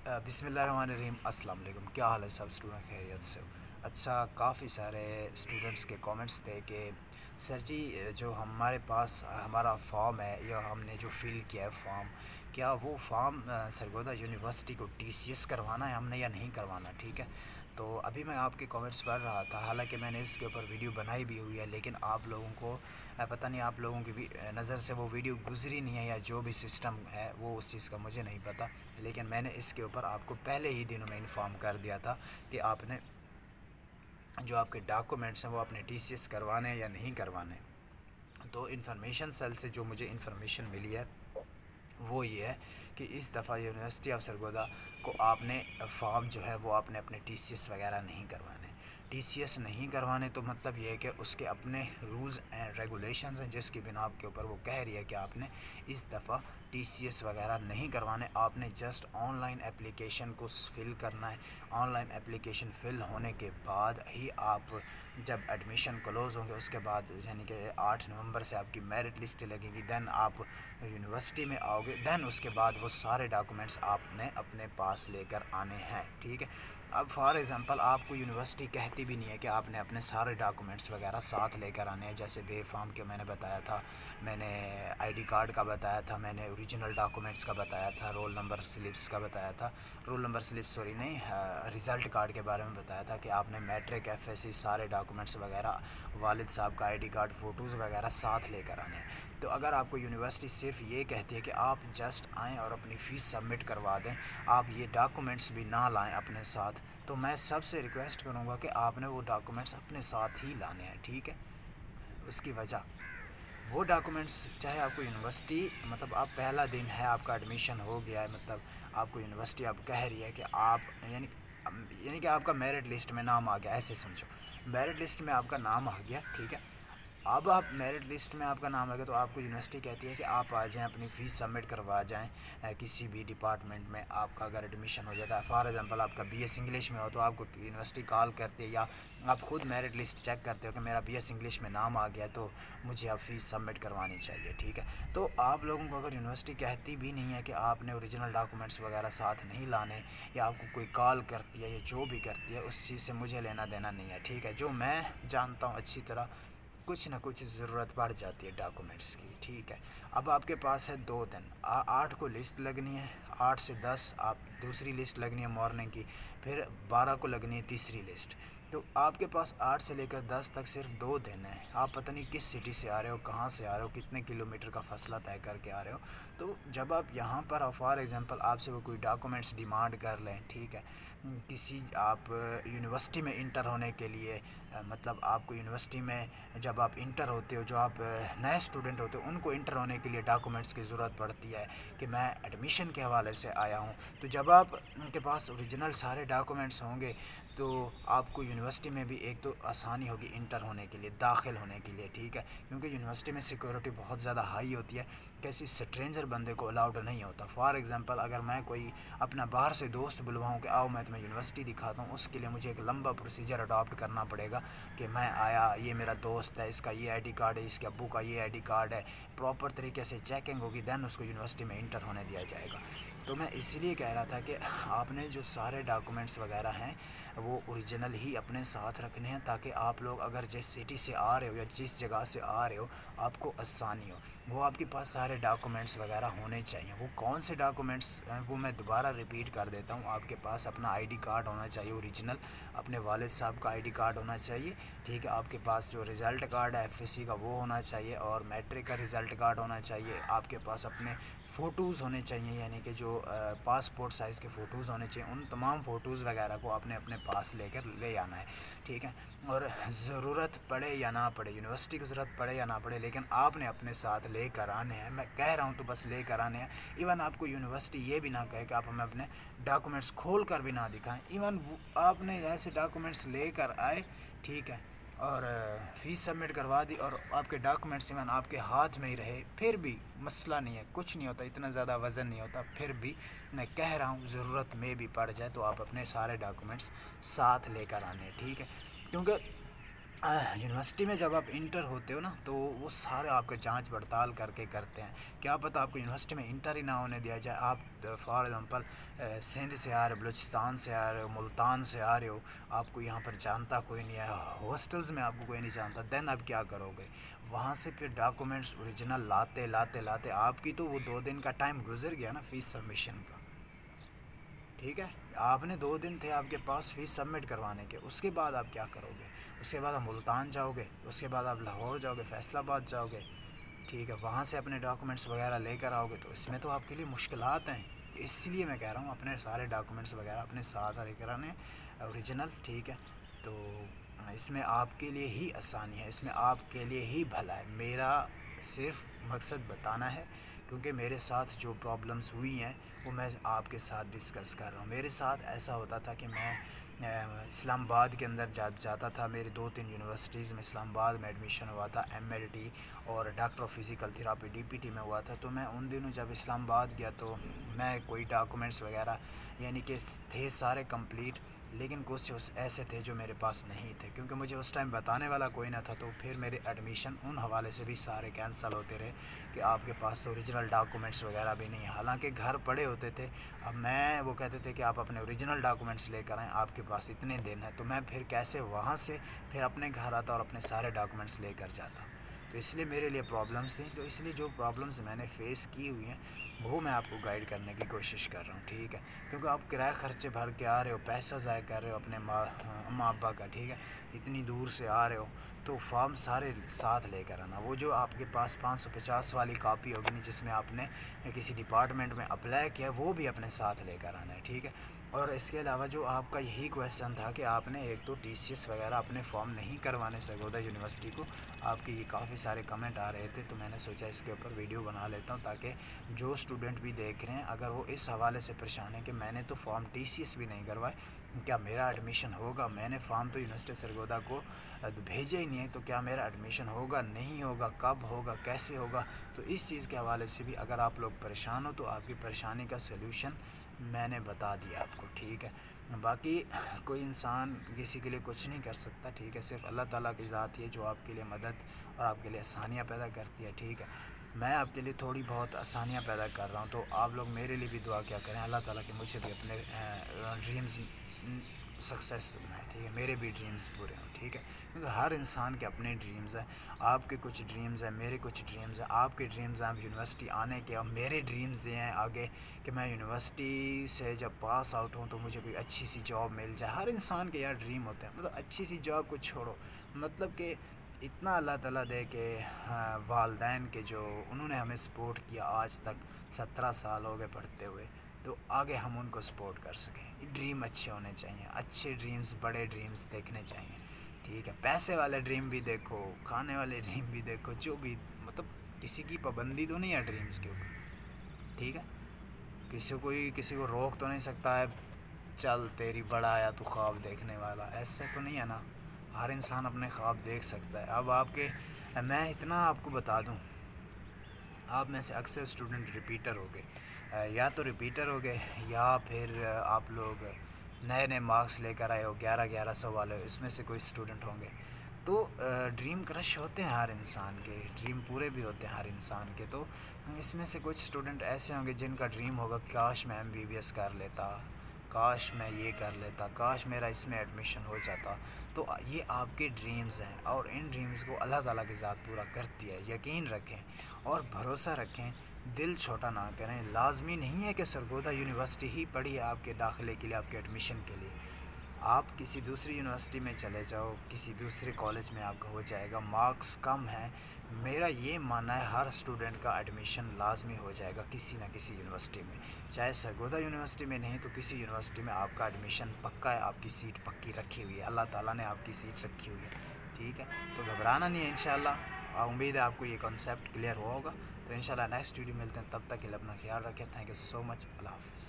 بسم اللہ الرحمن الرحیم۔ السلام علیکم، کیا حال ہے؟ سب اسٹوڈنٹ خیریت سے ہو؟ اچھا، کافی سارے اسٹوڈنٹس کے کامنٹس تھے کہ سر جی جو ہمارے پاس ہمارا فارم ہے یا ہم نے جو فل کیا ہے فارم، کیا وہ فارم سرگودا یونیورسٹی کو ٹی سی ایس کروانا ہے ہم نے یا نہیں کروانا؟ ٹھیک ہے، تو ابھی میں آپ کے کامنٹس پڑھ رہا تھا، حالانکہ میں نے اس کے اوپر ویڈیو بنائی بھی ہوئی ہے، لیکن آپ لوگوں کو پتہ نہیں، آپ لوگوں کی بھی نظر سے وہ ویڈیو گزری نہیں ہے یا جو بھی سسٹم ہے وہ اس چیز کا مجھے نہیں پتہ، لیکن میں نے اس کے اوپر آپ کو پہلے ہی دنوں میں انفارم کر دیا تھا کہ آپ نے جو آپ کے ڈاکومنٹس ہیں وہ اپنے ٹی سی ایس کروانے ہیں یا نہیں کروانے۔ تو انفارمیشن سیل سے جو مجھے انفارمیشن ملی ہے وہ یہ ہے کہ اس دفعہ یونیورسٹی آف سرگودا کو آپ نے فارم جو ہے وہ آپ نے اپنے ٹی سی ایس وغیرہ نہیں کروانے۔ ٹی سی ایس نہیں کروانے تو مطلب یہ ہے کہ اس کے اپنے رولز اینڈ ریگولیشنز ہیں جس کی بنا کے اوپر وہ کہہ رہی ہے کہ آپ نے اس دفعہ ٹی سی ایس وغیرہ نہیں کروانے، آپ نے جسٹ آن لائن اپلیکیشن کو فل کرنا ہے۔ آن لائن اپلیکیشن فل ہونے کے بعد ہی آپ جب ایڈمیشن کلوز ہوں گے اس کے بعد یعنی کہ 8 نومبر سے آپ کی میرٹ لسٹ لگے گی، دین آپ یونیورسٹی میں آؤ گے، دین اس کے بعد وہ سارے ڈاکومنٹس آپ نے اپنے پاس لے کر آنے ہیں۔ ٹھیک ہے، اب فار ایگزامپل آپ کو یونیورسٹی کہتی بھی نہیں ہے کہ آپ نے اپنے سارے ڈاکومنٹس وغیرہ ساتھ لے کر آنے ہیں، جیسے بے فارم کے میں نے بتایا تھا، میں نے آئی ڈی کارڈ کا بتایا تھا، میں نے اوریجنل ڈاکومنٹس کا بتایا تھا، رول نمبر سلپس کا بتایا تھا، رول نمبر سلپس سوری نہیں رزلٹ کارڈ کے بارے میں بتایا تھا کہ آپ نے میٹرک ایف ایس سی سارے ڈاکومنٹس وغیرہ، والد صاحب کا آئی ڈی کارڈ، فوٹوز وغیرہ ساتھ لے کر آنے ہیں۔ تو اگر آپ کو یونیورسٹی صرف یہ کہتی ہے کہ آپ جسٹ آئیں اور اپنی فیس سبمٹ کروا دیں، آپ یہ ڈاکومنٹس بھی نہ لائیں اپنے ساتھ، تو میں سب سے ریکویسٹ کروں گا کہ آپ نے وہ ڈاکومنٹس اپنے ساتھ ہی لانے ہیں۔ ٹھیک ہے، اس کی وجہ وہ ڈاکومنٹس چاہے آپ کو یونیورسٹی مطلب آپ پہلا دن ہے، آپ کا ایڈمیشن ہو گیا ہے، مطلب آپ کو یونیورسٹی اب کہہ رہی ہے کہ آپ یعنی کہ آپ کا میرٹ لسٹ میں نام آ گیا، ایسے سمجھو میرٹ لسٹ میں آپ کا نام آ گیا۔ ٹھیک ہے، اب آپ میرٹ لسٹ میں آپ کا نام آ گیا تو آپ کو یونیورسٹی کہتی ہے کہ آپ آ جائیں، اپنی فیس سبمٹ کروا جائیں کسی بھی ڈپارٹمنٹ میں آپ کا اگر ایڈمیشن ہو جاتا ہے، فار ایگزامپل آپ کا بی ایس انگلش میں ہو تو آپ کو یونیورسٹی کال کرتی ہے، یا آپ خود میرٹ لسٹ چیک کرتے ہو کہ میرا بی ایس انگلش میں نام آ گیا تو مجھے اب فیس سبمٹ کروانی چاہیے۔ ٹھیک ہے، تو آپ لوگوں کو اگر یونیورسٹی کہتی بھی نہیں ہے کہ آپ نے اوریجنل ڈاکومنٹس وغیرہ ساتھ نہیں لانے، یا آپ کو کوئی کال کرتی ہے یا جو بھی کرتی ہے، اس چیز سے مجھے لینا دینا نہیں ہے۔ ٹھیک ہے، جو میں جانتا ہوں اچھی طرح کچھ نہ کچھ ضرورت پڑ جاتی ہے ڈاکومنٹس کی۔ ٹھیک ہے، اب آپ کے پاس ہے 2 دن، 8 کو لسٹ لگنی ہے، 8 سے 10 آپ دوسری لسٹ لگنی ہے مارننگ کی، پھر 12 کو لگنی ہے تیسری لسٹ، تو آپ کے پاس 8 سے لے کر 10 تک صرف 2 دن ہیں۔ آپ پتہ نہیں کس سٹی سے آ رہے ہو، کہاں سے آ رہے ہو، کتنے کلومیٹر کا فاصلہ طے کر کے آ رہے ہو، تو جب آپ یہاں پر فار ایگزامپل آپ سے وہ کوئی ڈاکومنٹس ڈیمانڈ کر لیں، ٹھیک ہے، کسی آپ یونیورسٹی میں انٹر ہونے کے لیے، مطلب آپ کو یونیورسٹی میں جب آپ انٹر ہوتے ہو، جو آپ نئے اسٹوڈنٹ ہوتے ہو ان کو انٹر ہونے کے لیے ڈاکومنٹس کی ضرورت پڑتی ہے کہ میں ایڈمیشن کے حوالے سے آیا ہوں، تو جب آپ ان کے پاس اوریجنل سارے ڈاکومنٹس ہوں گے تو آپ کو یونیورسٹی میں بھی ایک تو آسانی ہوگی انٹر ہونے کے لیے، داخل ہونے کے لیے۔ ٹھیک ہے، کیونکہ یونیورسٹی میں سیکورٹی بہت زیادہ ہائی ہوتی ہے، کسی اسٹرینجر بندے کو الاؤڈ نہیں ہوتا۔ فار ایگزامپل اگر میں کوئی اپنا باہر سے دوست بلواؤں کہ آؤ میں تمہیں یونیورسٹی دکھاتا ہوں، اس کے لیے مجھے ایک لمبا پروسیجر اڈاپٹ کرنا پڑے گا کہ میں آیا، یہ میرا دوست ہے، اس کا یہ آئی ڈی کارڈ ہے، اس کے ابو کا یہ آئی ڈی کارڈ ہے، پراپر طریقے سے چیکنگ ہوگی، دین اس کو یونیورسٹی میں انٹر ہونے دیا جائے گا۔ تو میں اسی لیے کہہ رہا تھا کہ آپ نے جو سارے ڈاکومنٹس وغیرہ ہیں وہ اوریجنل ہی اپنے ساتھ رکھنے ہیں، تاکہ آپ لوگ اگر جس سٹی سے آ رہے ہو یا جس جگہ سے آ رہے ہو آپ کو آسانی ہو، وہ آپ کے پاس سارے ڈاکومنٹس وغیرہ ہونے چاہیے۔ وہ کون سے ڈاکومنٹس ہیں وہ میں دوبارہ ریپیٹ کر دیتا ہوں، آپ کے پاس اپنا آئی ڈی کارڈ ہونا چاہیے اوریجنل، اپنے والد صاحب کا آئی ڈی کارڈ ہونا چاہیے، ٹھیک ہے، آپ کے پاس جو رزلٹ کارڈ ہے ایف ایس سی کا وہ ہونا چاہیے، اور میٹرک کا رزلٹ کارڈ ہونا چاہیے، آپ کے پاس اپنے فوٹوز ہونے چاہیے، یعنی کہ جو پاسپورٹ سائز کے فوٹوز ہونے چاہیے، ان تمام فوٹوز وغیرہ کو آپ نے اپنے پاس لے آنا ہے۔ ٹھیک ہے، اور ضرورت پڑے یا نہ پڑے، یونیورسٹی کی ضرورت پڑے یا نہ پڑے، لیکن آپ نے اپنے ساتھ لے کر آنے ہیں، میں کہہ رہا ہوں تو بس لے کر آنے ہیں۔ ایون آپ کو یونیورسٹی یہ بھی نہ کہے کہ آپ ہمیں اپنے ڈاکومنٹس کھول کر بھی نہ دکھائیں، ایون آپ نے ایسے ڈاکومنٹس لے کر آئے، ٹھیک ہے، اور فیس سبمٹ کروا دی اور آپ کے ڈاکومنٹس ایون آپ کے ہاتھ میں ہی رہے، پھر بھی مسئلہ نہیں ہے، کچھ نہیں ہوتا، اتنا زیادہ وزن نہیں ہوتا، پھر بھی میں کہہ رہا ہوں ضرورت میں بھی پڑ جائے تو آپ اپنے سارے ڈاکومنٹس ساتھ لے کر آنے، ٹھیک ہے، کیونکہ یونیورسٹی میں جب آپ انٹر ہوتے ہو نا تو وہ سارے آپ کا جانچ پڑتال کر کے کرتے ہیں. کیا پتہ آپ کو یونیورسٹی میں انٹر ہی نہ ہونے دیا جائے. آپ فار ایگزامپل سندھ سے آ رہے ہو, بلوچستان سے آ رہے ہو, ملتان سے آ رہے ہو, آپ کو یہاں پر جانتا کوئی نہیں ہے, ہاسٹلز میں آپ کو کوئی نہیں جانتا, دین آپ کیا کرو گے؟ وہاں سے پھر ڈاکومنٹس اوریجنل لاتے لاتے لاتے آپ کی تو وہ 2 دن کا ٹائم گزر گیا نا فیس سبمیشن کا. ٹھیک ہے, آپ نے 2 دن تھے آپ کے پاس فیس سبمٹ کروانے کے. اس کے بعد آپ کیا کرو گے؟ اس کے بعد آپ ملتان جاؤ گے, اس کے بعد آپ لاہور جاؤ گے, فیصل آباد جاؤ گے. ٹھیک ہے, وہاں سے اپنے ڈاکومنٹس وغیرہ لے کر آؤ گے, تو اس میں تو آپ کے لیے مشکلات ہیں. اس لیے میں کہہ رہا ہوں اپنے سارے ڈاکومنٹس وغیرہ اپنے ساتھ لے کر آنے اوریجنل. ٹھیک ہے, تو اس میں آپ کے لیے ہی آسانی ہے, اس میں آپ کے لیے ہی بھلا ہے. میرا صرف مقصد بتانا ہے, کیونکہ میرے ساتھ جو پرابلمس ہوئی ہیں وہ میں آپ کے ساتھ ڈسکس کر رہا ہوں. میرے ساتھ ایسا ہوتا تھا کہ میں اسلام آباد کے اندر جاتا تھا. میری 2-3 یونیورسٹیز میں اسلام آباد میں ایڈمیشن ہوا تھا, MLT اور doctor of physical therapy DPT میں ہوا تھا. تو میں ان دنوں جب اسلام آباد گیا تو میں کوئی ڈاکومنٹس وغیرہ یعنی کہ تھے سارے کمپلیٹ, لیکن کچھ ایسے تھے جو میرے پاس نہیں تھے, کیونکہ مجھے اس ٹائم بتانے والا کوئی نہ تھا. تو پھر میرے ایڈمیشن ان حوالے سے بھی سارے کینسل ہوتے رہے کہ آپ کے پاس تو اوریجنل ڈاکومنٹس وغیرہ بھی نہیں ہیں. حالانکہ گھر پڑے ہوتے تھے. اب وہ کہتے تھے کہ آپ اپنے اوریجنل ڈاکومنٹس لے کر آئیں, آپ کے پاس اتنے دن ہیں. تو میں پھر کیسے وہاں سے پھر اپنے گھر آتا اور اپنے سارے ڈاکومنٹس لے کر جاتا. تو اس لیے میرے لیے پرابلمس تھیں. تو اس لیے جو پرابلمس میں نے فیس کی ہوئی ہیں وہ میں آپ کو گائیڈ کرنے کی کوشش کر رہا ہوں. ٹھیک ہے, کیونکہ آپ کرایہ خرچے بھر کے آ رہے ہو, پیسہ ضائع کر رہے ہو اپنے اماں ابا کا. ٹھیک ہے, اتنی دور سے آ رہے ہو تو فارم سارے ساتھ لے کر آنا. وہ جو آپ کے پاس 550 والی کاپی ہوگی نا جس میں آپ نے کسی ڈپارٹمنٹ میں اپلائی کیا, وہ بھی اپنے ساتھ لے کر آنا ہے. ٹھیک ہے, اور اس کے علاوہ جو آپ کا یہی کویسچن تھا کہ آپ نے ایک تو TCS وغیرہ اپنے فارم نہیں کروانے سرگودا یونیورسٹی کو, آپ کی یہ کافی سارے کمنٹ آ رہے تھے. تو میں نے سوچا اس کے اوپر ویڈیو بنا لیتا ہوں تاکہ جو اسٹوڈنٹ بھی دیکھ رہے ہیں اگر وہ اس حوالے سے پریشان ہے کہ میں نے تو فارم TCS بھی نہیں کروائے, کیا میرا ایڈمیشن ہوگا؟ میں نے فارم تو یونیورسٹی سرگودا کو بھیجا ہی نہیں ہے, تو کیا میرا ایڈمیشن ہوگا نہیں ہوگا, کب ہوگا, کیسے ہوگا؟ تو اس چیز کے حوالے سے بھی اگر آپ لوگ پریشان ہو تو آپ کی پریشانی کا سلیوشن میں نے بتا دیا آپ کو. ٹھیک ہے, باقی کوئی انسان کسی کے لیے کچھ نہیں کر سکتا. ٹھیک ہے, صرف اللہ تعالیٰ کی ذات ہے جو آپ کے لیے مدد اور آپ کے لیے آسانیاں پیدا کرتی ہے. ٹھیک ہے, میں آپ کے لیے تھوڑی بہت آسانیاں پیدا کر رہا ہوں, تو آپ لوگ میرے لیے بھی دعا کیا کریں اللہ تعالیٰ کہ مجھے بھی اپنے ڈریمز سکسیس بنائے. ٹھیک ہے, میرے بھی ڈریمز پورے ہوں. ٹھیک ہے, کیونکہ ہر انسان کے اپنے ڈریمز ہیں. آپ کے کچھ ڈریمز ہیں, میرے کچھ ڈریمز ہیں. آپ کے ڈریمز ہیں یونیورسٹی آنے کے, اور میرے ڈریمز یہ ہیں آگے کہ میں یونیورسٹی سے جب پاس آؤٹ ہوں تو مجھے کوئی اچھی سی جاب مل جائے. ہر انسان کے یار ڈریم ہوتے ہیں, مطلب اچھی سی جاب کو چھوڑو, مطلب کہ اتنا اللہ تعالیٰ دے کہ والدین کے جو انہوں نے ہمیں سپورٹ کیا آج تک 17 سال ہو گئے پڑھتے ہوئے, تو آگے ہم ان کو سپورٹ کر سکیں. ڈریم اچھے ہونے چاہیے, اچھے ڈریمز, بڑے ڈریمز دیکھنے چاہیے. ٹھیک ہے, پیسے والے ڈریم بھی دیکھو, کھانے والے ڈریم بھی دیکھو, جو بھی, مطلب کسی کی پابندی تو نہیں ہے ڈریمز کے اوپر. ٹھیک ہے, کسی کو روک تو نہیں سکتا ہے چل تیری بڑا آیا تو خواب دیکھنے والا, ایسے تو نہیں ہے نا. ہر انسان اپنے خواب دیکھ سکتا ہے. اب میں اتنا آپ کو بتا دوں, آپ میں سے اکثر اسٹوڈنٹ ریپیٹر ہو گئے, یا تو ریپیٹر ہو گئے یا پھر آپ لوگ نئے مارکس لے کر آئے ہو 1100 والے, اس میں سے کوئی اسٹوڈنٹ ہوں گے. تو ڈریم کرش ہوتے ہیں ہر انسان کے, ڈریم پورے بھی ہوتے ہیں ہر انسان کے. تو اس میں سے کچھ اسٹوڈنٹ ایسے ہوں گے جن کا ڈریم ہوگا کاش میں MBBS کر لیتا, کاش میں یہ کر لیتا, کاش میرا اس میں ایڈمیشن ہو جاتا. تو یہ آپ کے ڈریمز ہیں, اور ان ڈریمز کو اللہ تعالیٰ کی ذات پورا کرتی ہے. یقین رکھیں اور بھروسہ رکھیں, دل چھوٹا نہ کریں. لازمی نہیں ہے کہ سرگودا یونیورسٹی ہی پڑھی ہے آپ کے داخلے کے لیے, آپ کے ایڈمیشن کے لیے. آپ کسی دوسری یونیورسٹی میں چلے جاؤ, کسی دوسرے کالج میں آپ کا ہو جائے گا. مارکس کم ہیں, میرا یہ ماننا ہے ہر اسٹوڈنٹ کا ایڈمیشن لازمی ہو جائے گا کسی نہ کسی یونیورسٹی میں, چاہے سرگودا یونیورسٹی میں نہیں تو کسی یونیورسٹی میں آپ کا ایڈمیشن پکا ہے, آپ کی سیٹ پکی رکھی ہوئی ہے, اللہ تعالیٰ نے آپ کی سیٹ رکھی ہوئی ہے. ٹھیک ہے, تو گھبرانا نہیں ہے انشاءاللہ. امید ہے آپ کو یہ کنسیپٹ کلیئر ہوا ہوگا. تو انشاءاللہ نیکسٹ ویڈیو ملتے ہیں, تب تک کے لیے اپنا خیال رکھیں. تھینک یو سو مچ, اللہ حافظ.